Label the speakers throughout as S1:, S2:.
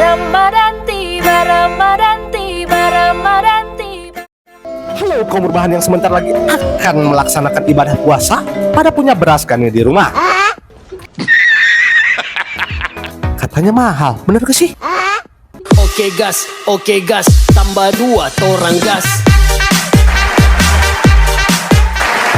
S1: Ramadan tiba, Ramadan tiba, Ramadan tiba.
S2: Halo kaum berbahan yang sebentar lagi akan melaksanakan ibadah puasa. Pada punya beras kan ya di rumah? Katanya mahal, bener gak sih?
S3: Oke gas, tambah 2 torang gas.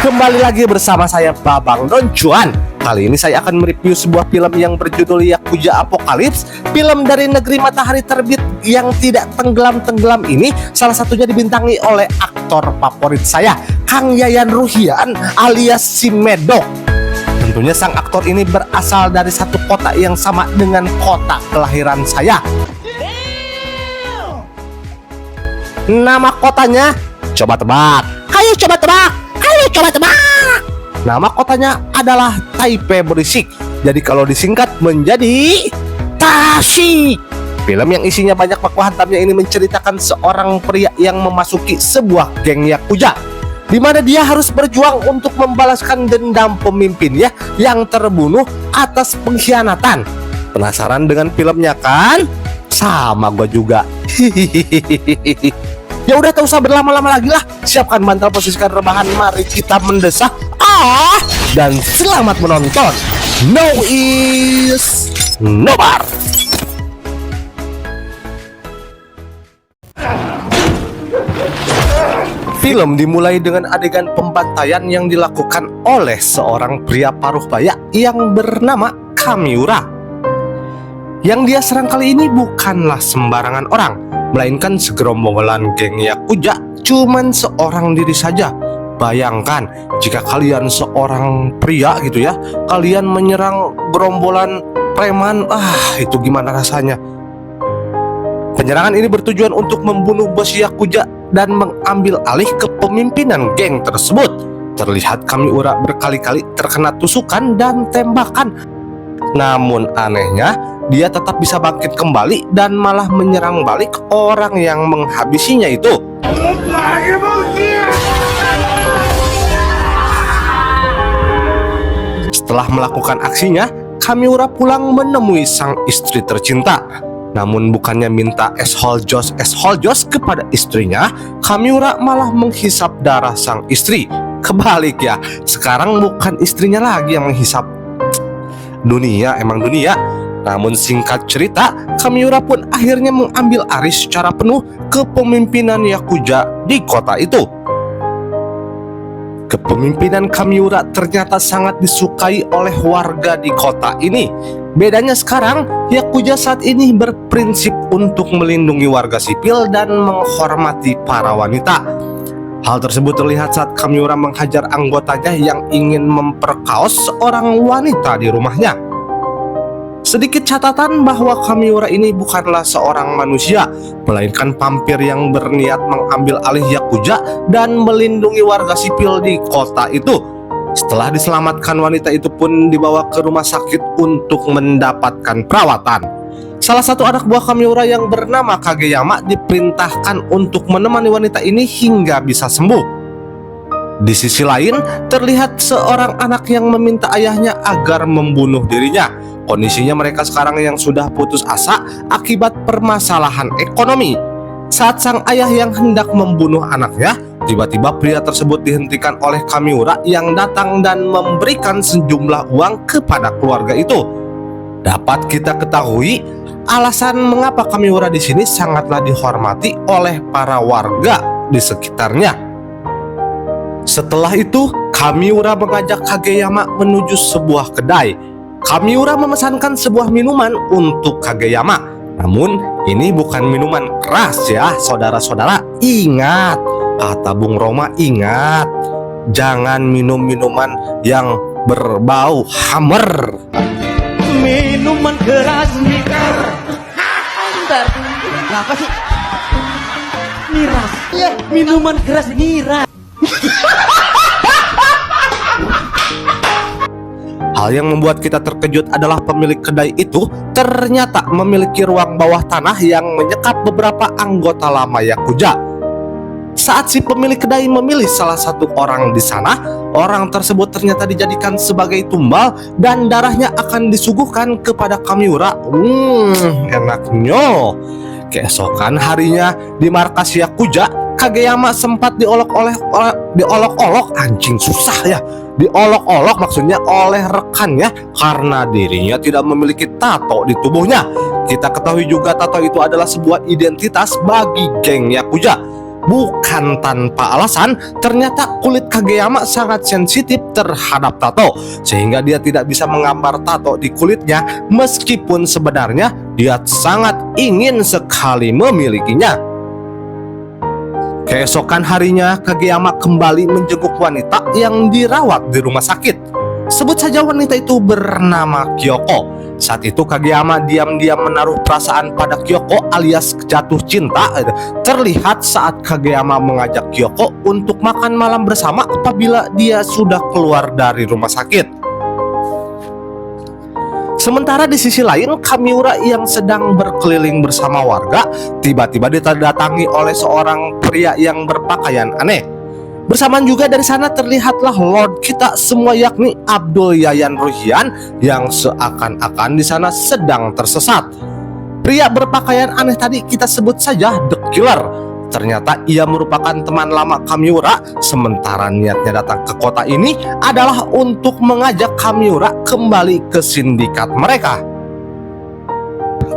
S2: Kembali lagi bersama saya Babang Don Cuan. Kali ini saya akan mereview sebuah film yang berjudul Yakuza Apokalips. Film dari negeri matahari terbit yang tidak tenggelam-tenggelam ini salah satunya dibintangi oleh aktor favorit saya, Kang Yayan Ruhian alias si Medok. Tentunya sang aktor ini berasal dari satu kota yang sama dengan kota kelahiran saya. Nama kotanya, coba tebak. Ayo coba tebak. Ayo coba tebak. Nama kotanya adalah Taipei Berisik. Jadi kalau disingkat menjadi Tasik. Film yang isinya banyak baku hantamnya ini menceritakan seorang pria yang memasuki sebuah geng Yakuza, di mana dia harus berjuang untuk membalaskan dendam pemimpinnya yang terbunuh atas pengkhianatan. Penasaran dengan filmnya kan? Sama gua juga. Ya udah, tak usah berlama-lama lagi lah. Siapkan bantal, posisikan rebahan, mari kita mendesah. Dan selamat menonton. No is no bar. Film dimulai dengan adegan pembantaian yang dilakukan oleh seorang pria paruh baya yang bernama Kamiura. Yang dia serang kali ini bukanlah sembarangan orang, melainkan segerombolan geng Yakuza cuman seorang diri saja. Bayangkan jika kalian seorang pria gitu ya, kalian menyerang gerombolan preman, itu gimana rasanya? Penyerangan ini bertujuan untuk membunuh bos Yakuza dan mengambil alih kepemimpinan geng tersebut. Terlihat Kamiura berkali-kali terkena tusukan dan tembakan. Namun anehnya, dia tetap bisa bangkit kembali dan malah menyerang balik orang yang menghabisinya itu. Setelah melakukan aksinya, Kamiura pulang menemui sang istri tercinta. Namun bukannya minta es holjos kepada istrinya, Kamiura malah menghisap darah sang istri. Kebalik ya, sekarang bukan istrinya lagi yang menghisap. Dunia emang dunia. Namun singkat cerita, Kamiura pun akhirnya mengambil alih secara penuh kepemimpinan Yakuza di kota itu. Kepemimpinan Kamiura ternyata sangat disukai oleh warga di kota ini. Bedanya sekarang, Yakuza saat ini berprinsip untuk melindungi warga sipil dan menghormati para wanita. Hal tersebut terlihat saat Kamiura menghajar anggotanya yang ingin memperkaos seorang wanita di rumahnya. Sedikit catatan bahwa Kamiura ini bukanlah seorang manusia, melainkan vampir yang berniat mengambil alih Yakuza dan melindungi warga sipil di kota itu. Setelah diselamatkan, wanita itu pun dibawa ke rumah sakit untuk mendapatkan perawatan. Salah satu anak buah Kamiura yang bernama Kageyama diperintahkan untuk menemani wanita ini hingga bisa sembuh. Di sisi lain, terlihat seorang anak yang meminta ayahnya agar membunuh dirinya. Kondisinya mereka sekarang yang sudah putus asa akibat permasalahan ekonomi. Saat sang ayah yang hendak membunuh anaknya, tiba-tiba pria tersebut dihentikan oleh Kamiura yang datang dan memberikan sejumlah uang kepada keluarga itu. Dapat kita ketahui, alasan mengapa Kamiura di sini sangatlah dihormati oleh para warga di sekitarnya. Setelah itu, Kamiura mengajak Kageyama menuju sebuah kedai. Kamiura memesankan sebuah minuman untuk Kageyama. Namun, ini bukan minuman keras ya, saudara-saudara. Ingat, kata Bung Roma, ingat. Jangan minum minuman yang berbau hammer.
S3: Minuman keras miras. Bentar, apa sih? Miras. Iya, minuman keras miras.
S2: Hal yang membuat kita terkejut adalah pemilik kedai itu ternyata memiliki ruang bawah tanah yang menyekap beberapa anggota lama Yakuza. Saat si pemilik kedai memilih salah satu orang di sana, orang tersebut ternyata dijadikan sebagai tumbal dan darahnya akan disuguhkan kepada Kamiura. Enaknya. Keesokan harinya di markas Yakuza, Kageyama sempat diolok-olok, anjing susah ya, diolok-olok maksudnya oleh rekannya karena dirinya tidak memiliki tato di tubuhnya. Kita ketahui juga tato itu adalah sebuah identitas bagi geng Yakuza. Bukan tanpa alasan, ternyata kulit Kageyama sangat sensitif terhadap tato, sehingga dia tidak bisa menggambar tato di kulitnya meskipun sebenarnya dia sangat ingin sekali memilikinya. Keesokan harinya, Kageyama kembali menjenguk wanita yang dirawat di rumah sakit. Sebut saja wanita itu bernama Kyoko. Saat itu Kageyama diam-diam menaruh perasaan pada Kyoko alias jatuh cinta. Terlihat saat Kageyama mengajak Kyoko untuk makan malam bersama apabila dia sudah keluar dari rumah sakit. Sementara di sisi lain, Kamiura yang sedang berkeliling bersama warga tiba-tiba didatangi oleh seorang pria yang berpakaian aneh. Bersamaan juga dari sana terlihatlah Lord kita semua, yakni Abdul Yayan Ruhian, yang seakan-akan di sana sedang tersesat. Pria berpakaian aneh tadi kita sebut saja The Killer. Ternyata ia merupakan teman lama Kamiura, sementara niatnya datang ke kota ini adalah untuk mengajak Kamiura kembali ke sindikat mereka.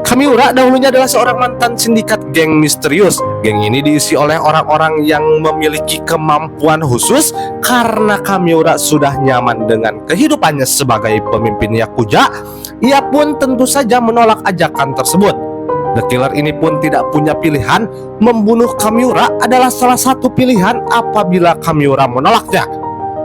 S2: Kamiura dahulunya adalah seorang mantan sindikat geng misterius. Geng ini diisi oleh orang-orang yang memiliki kemampuan khusus. Karena Kamiura sudah nyaman dengan kehidupannya sebagai pemimpin Yakuza, ia pun tentu saja menolak ajakan tersebut. The Killer ini pun tidak punya pilihan. Membunuh Kamiura adalah salah satu pilihan apabila Kamiura menolaknya.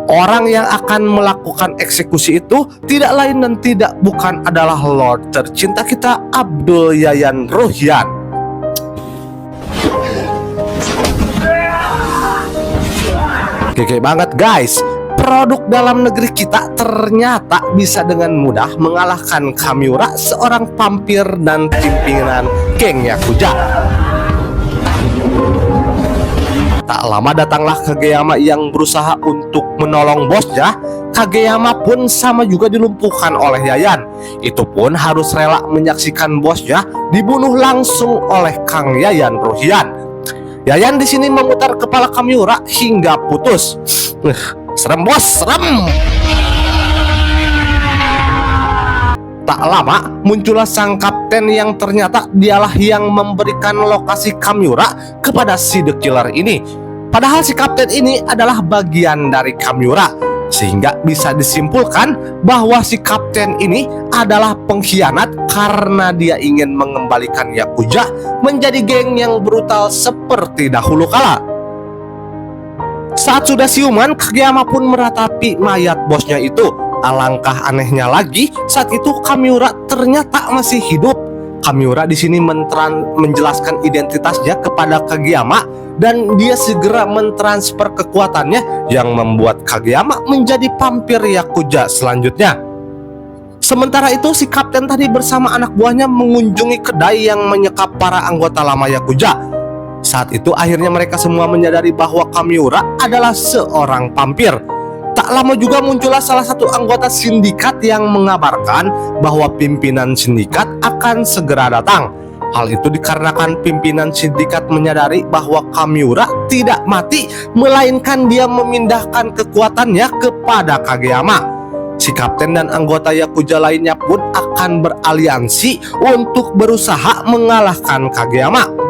S2: Orang yang akan melakukan eksekusi itu tidak lain dan tidak bukan adalah Lord tercinta kita, Abdul Yayan Ruhian. Keke banget guys, produk dalam negeri kita ternyata bisa dengan mudah mengalahkan Kamiura, seorang vampir dan pimpinan geng Yakuza. Tak lama datanglah Kageyama yang berusaha untuk menolong bosnya. Kageyama pun sama juga dilumpuhkan oleh Yayan. Itu pun harus rela menyaksikan bosnya dibunuh langsung oleh Kang Yayan Ruhian. Yayan di sini memutar kepala Kamiura hingga putus. Serem bos, serem. Tak lama muncullah sang kapten yang ternyata dialah yang memberikan lokasi Kamiura kepada si The Killer ini. Padahal si kapten ini adalah bagian dari Kamiura, sehingga bisa disimpulkan bahwa si kapten ini adalah pengkhianat karena dia ingin mengembalikan Yakuza menjadi geng yang brutal seperti dahulu kala. Saat sudah siuman, Kageyama pun meratapi mayat bosnya itu. Alangkah anehnya lagi, saat itu Kamiura ternyata masih hidup. Kamiura di sini menjelaskan identitasnya kepada Kageyama dan dia segera mentransfer kekuatannya yang membuat Kageyama menjadi vampir Yakuza selanjutnya. Sementara itu si kapten tadi bersama anak buahnya mengunjungi kedai yang menyekap para anggota lama Yakuza. Saat itu akhirnya mereka semua menyadari bahwa Kamiura adalah seorang vampir. Tak lama juga muncullah salah satu anggota sindikat yang mengabarkan bahwa pimpinan sindikat akan segera datang. Hal itu dikarenakan pimpinan sindikat menyadari bahwa Kamiura tidak mati, melainkan dia memindahkan kekuatannya kepada Kageyama. Si kapten dan anggota Yakuza lainnya pun akan beraliansi untuk berusaha mengalahkan Kageyama.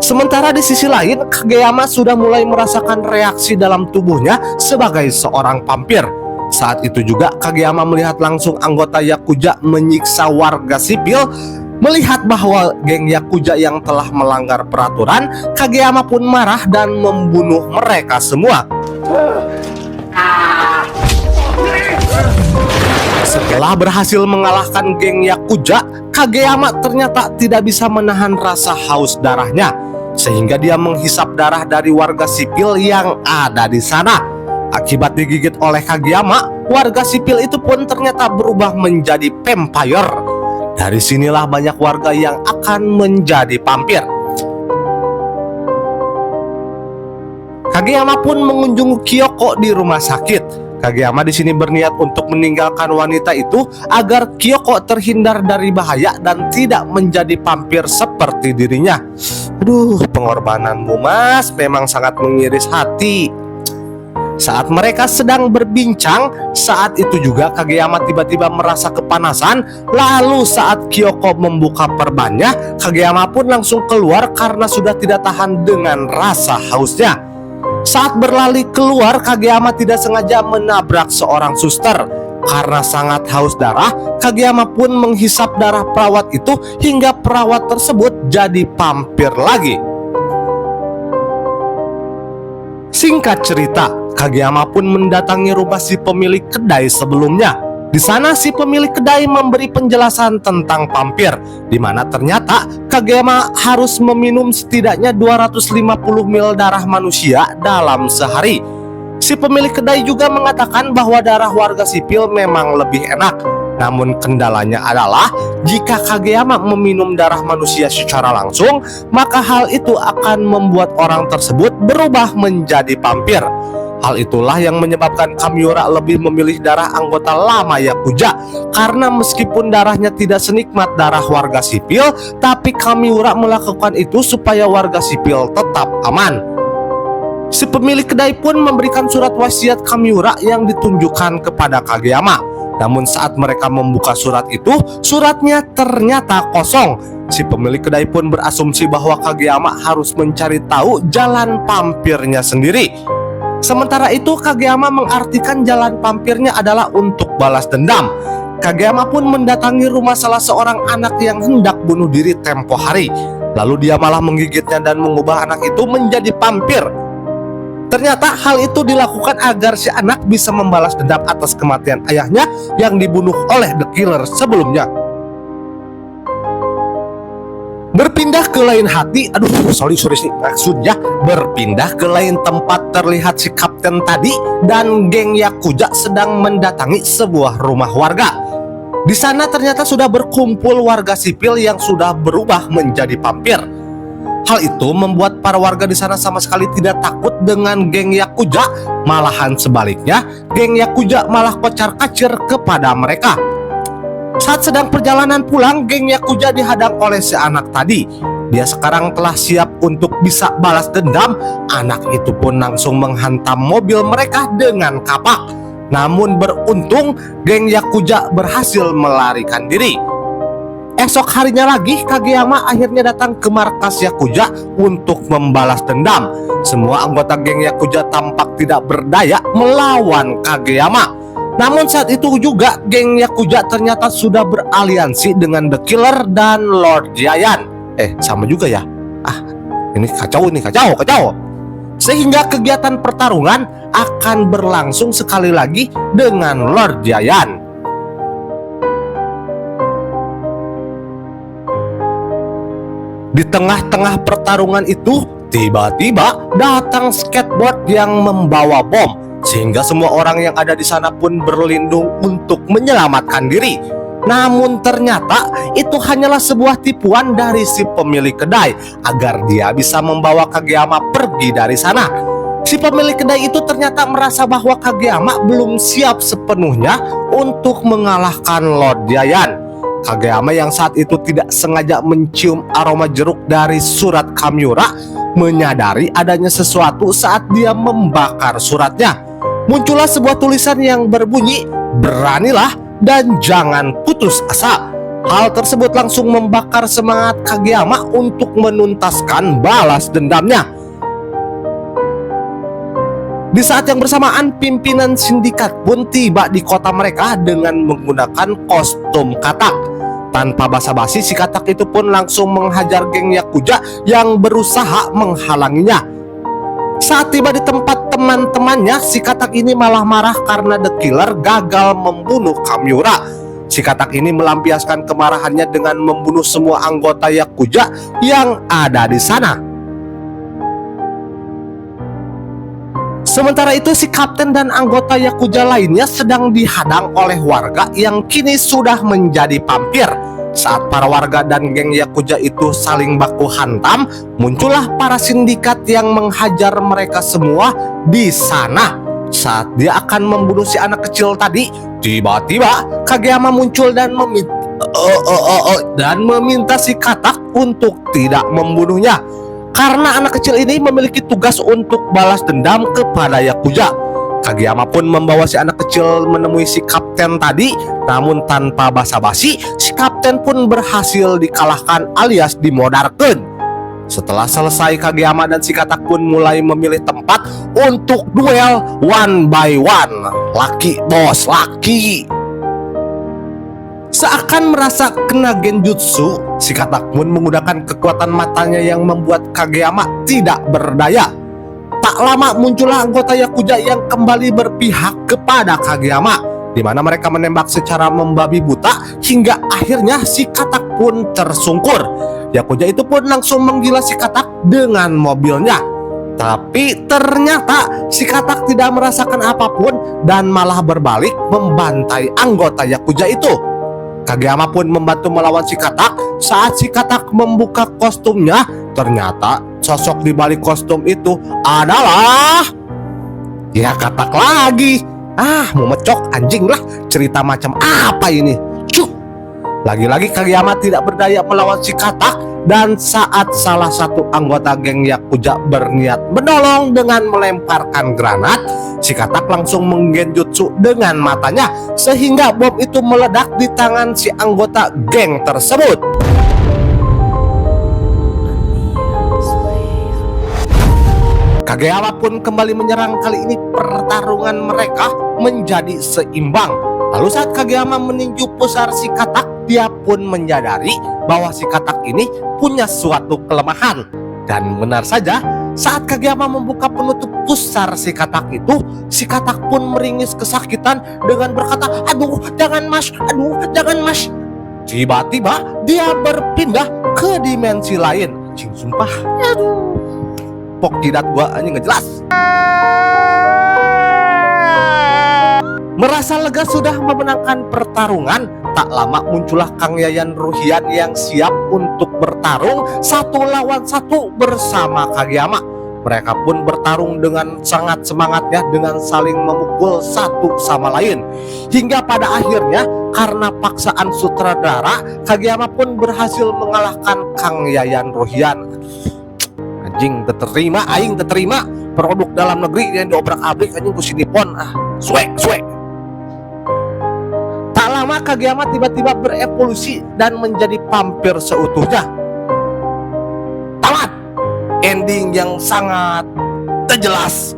S2: Sementara di sisi lain, Kageyama sudah mulai merasakan reaksi dalam tubuhnya sebagai seorang vampir. Saat itu juga Kageyama melihat langsung anggota Yakuza menyiksa warga sipil. Melihat bahwa geng Yakuza yang telah melanggar peraturan, Kageyama pun marah dan membunuh mereka semua. Setelah berhasil mengalahkan geng Yakuza, Kageyama ternyata tidak bisa menahan rasa haus darahnya, sehingga dia menghisap darah dari warga sipil yang ada di sana. Akibat digigit oleh Kageyama, warga sipil itu pun ternyata berubah menjadi vampire. Dari sinilah banyak warga yang akan menjadi vampir. Kageyama pun mengunjungi Kyoko di rumah sakit. Kageyama di sini berniat untuk meninggalkan wanita itu agar Kyoko terhindar dari bahaya dan tidak menjadi vampir seperti dirinya. Aduh, pengorbananmu Mas memang sangat mengiris hati. Saat mereka sedang berbincang, saat itu juga Kageyama tiba-tiba merasa kepanasan. Lalu saat Kyoko membuka perbannya, Kageyama pun langsung keluar karena sudah tidak tahan dengan rasa hausnya. Saat berlari keluar, Kageyama tidak sengaja menabrak seorang suster. Karena sangat haus darah, Kageyama pun menghisap darah perawat itu hingga perawat tersebut jadi vampir lagi. Singkat cerita, Kageyama pun mendatangi rumah si pemilik kedai sebelumnya. Di sana si pemilik kedai memberi penjelasan tentang vampir, di mana ternyata Kageyama harus meminum setidaknya 250 ml darah manusia dalam sehari. Si pemilik kedai juga mengatakan bahwa darah warga sipil memang lebih enak. Namun kendalanya adalah jika Kageyama meminum darah manusia secara langsung, maka hal itu akan membuat orang tersebut berubah menjadi vampir. Hal itulah yang menyebabkan Kamiura lebih memilih darah anggota lama Yakuza. Karena meskipun darahnya tidak senikmat darah warga sipil, tapi Kamiura melakukan itu supaya warga sipil tetap aman. Si pemilik kedai pun memberikan surat wasiat Kamiura yang ditunjukkan kepada Kageyama. Namun saat mereka membuka surat itu, suratnya ternyata kosong. Si pemilik kedai pun berasumsi bahwa Kageyama harus mencari tahu jalan vampirnya sendiri. Sementara itu Kageyama mengartikan jalan vampirnya adalah untuk balas dendam. Kageyama pun mendatangi rumah salah seorang anak yang hendak bunuh diri tempo hari. Lalu dia malah menggigitnya dan mengubah anak itu menjadi vampir. Ternyata hal itu dilakukan agar si anak bisa membalas dendam atas kematian ayahnya yang dibunuh oleh The Killer sebelumnya. Berpindah ke lain hati, sorry sih, maksudnya berpindah ke lain tempat, terlihat si kapten tadi dan geng Yakuza sedang mendatangi sebuah rumah warga. Di sana ternyata sudah berkumpul warga sipil yang sudah berubah menjadi vampir. Hal itu membuat para warga di sana sama sekali tidak takut dengan geng Yakuza, malahan sebaliknya, geng Yakuza malah kocar-kacir kepada mereka. Saat sedang perjalanan pulang, geng Yakuza dihadang oleh si anak tadi. Dia sekarang telah siap untuk bisa balas dendam. Anak itu pun langsung menghantam mobil mereka dengan kapak. Namun beruntung, geng Yakuza berhasil melarikan diri. Esok harinya lagi, Kageyama akhirnya datang ke markas Yakuza untuk membalas dendam. Semua anggota geng Yakuza tampak tidak berdaya melawan Kageyama. Namun saat itu juga geng Yakuza ternyata sudah beraliansi dengan The Killer dan Lord Giant. Sama juga ya. Ini kacau. Sehingga kegiatan pertarungan akan berlangsung sekali lagi dengan Lord Giant. Di tengah-tengah pertarungan itu, tiba-tiba datang skateboard yang membawa bom. Sehingga semua orang yang ada di sana pun berlindung untuk menyelamatkan diri. Namun ternyata itu hanyalah sebuah tipuan dari si pemilik kedai agar dia bisa membawa Kageyama pergi dari sana. Si pemilik kedai itu ternyata merasa bahwa Kageyama belum siap sepenuhnya untuk mengalahkan Lord Giant. Kageyama yang saat itu tidak sengaja mencium aroma jeruk dari surat Kamiura menyadari adanya sesuatu saat dia membakar suratnya. Muncullah sebuah tulisan yang berbunyi, "Beranilah dan jangan putus asa." Hal tersebut langsung membakar semangat Kageyama untuk menuntaskan balas dendamnya. Di saat yang bersamaan, pimpinan sindikat pun tiba di kota mereka dengan menggunakan kostum katak. Tanpa basa-basi, si katak itu pun langsung menghajar geng Yakuza yang berusaha menghalanginya. Saat tiba di tempat teman-temannya, si katak ini malah marah karena The Killer gagal membunuh Kamiura. Si katak ini melampiaskan kemarahannya dengan membunuh semua anggota Yakuza yang ada di sana. Sementara itu si kapten dan anggota Yakuza lainnya sedang dihadang oleh warga yang kini sudah menjadi vampir. Saat para warga dan geng Yakuza itu saling baku hantam, muncullah para sindikat yang menghajar mereka semua di sana. Saat dia akan membunuh si anak kecil tadi, tiba-tiba Kageyama muncul dan meminta si Katak untuk tidak membunuhnya karena anak kecil ini memiliki tugas untuk balas dendam kepada Yakuza. Kageyama pun membawa si anak kecil menemui si kapten tadi, namun tanpa basa-basi si kapten pun berhasil dikalahkan alias dimodarkeun. Setelah selesai, Kageyama dan si Katak pun mulai memilih tempat untuk duel one by one. Laki bos, laki. Seakan merasa kena genjutsu, si Katak pun menggunakan kekuatan matanya yang membuat Kageyama tidak berdaya. Tak lama muncullah anggota Yakuza yang kembali berpihak kepada Kageyama, di mana mereka menembak secara membabi buta hingga akhirnya si Katak pun tersungkur. Yakuza itu pun langsung menggila si Katak dengan mobilnya. Tapi ternyata si Katak tidak merasakan apapun dan malah berbalik membantai anggota Yakuza itu. Kageyama pun membantu melawan si Katak. Saat si Katak membuka kostumnya, ternyata sosok di balik kostum itu adalah ya Katak lagi. Mau mecok anjing lah, cerita macam apa ini? Cuk. Lagi-lagi Kageyama tidak berdaya melawan si Katak, dan saat salah satu anggota geng Yakuza berniat menolong dengan melemparkan granat, si Katak langsung menggenjutsu dengan matanya sehingga bom itu meledak di tangan si anggota geng tersebut. Kageyama pun kembali menyerang. Kali ini pertarungan mereka menjadi seimbang. Lalu saat Kageyama meninju pusar si Katak, dia pun menyadari bahwa si Katak ini punya suatu kelemahan. Dan benar saja, saat Kageyama membuka penutup pusar si Katak itu, si Katak pun meringis kesakitan dengan berkata, "Aduh, jangan mas, aduh, jangan mas." Tiba-tiba dia berpindah ke dimensi lain. Cing, sumpah, aduh, pok jidat gua anjing nggak jelas. Merasa lega sudah memenangkan pertarungan, tak lama muncullah Kang Yayan Ruhian yang siap untuk bertarung 1 lawan 1 bersama Kageyama. Mereka pun bertarung dengan sangat semangatnya dengan saling memukul satu sama lain. Hingga pada akhirnya karena paksaan sutradara, Kageyama pun berhasil mengalahkan Kang Yayan Ruhian. Anjing terima, aing terima produk dalam negeri yang diobrak-abrik anjing ku si Nippon. Suek. Tak lama Kageyama tiba-tiba berevolusi dan menjadi vampir seutuhnya. Tamat. Ending yang sangat jelas.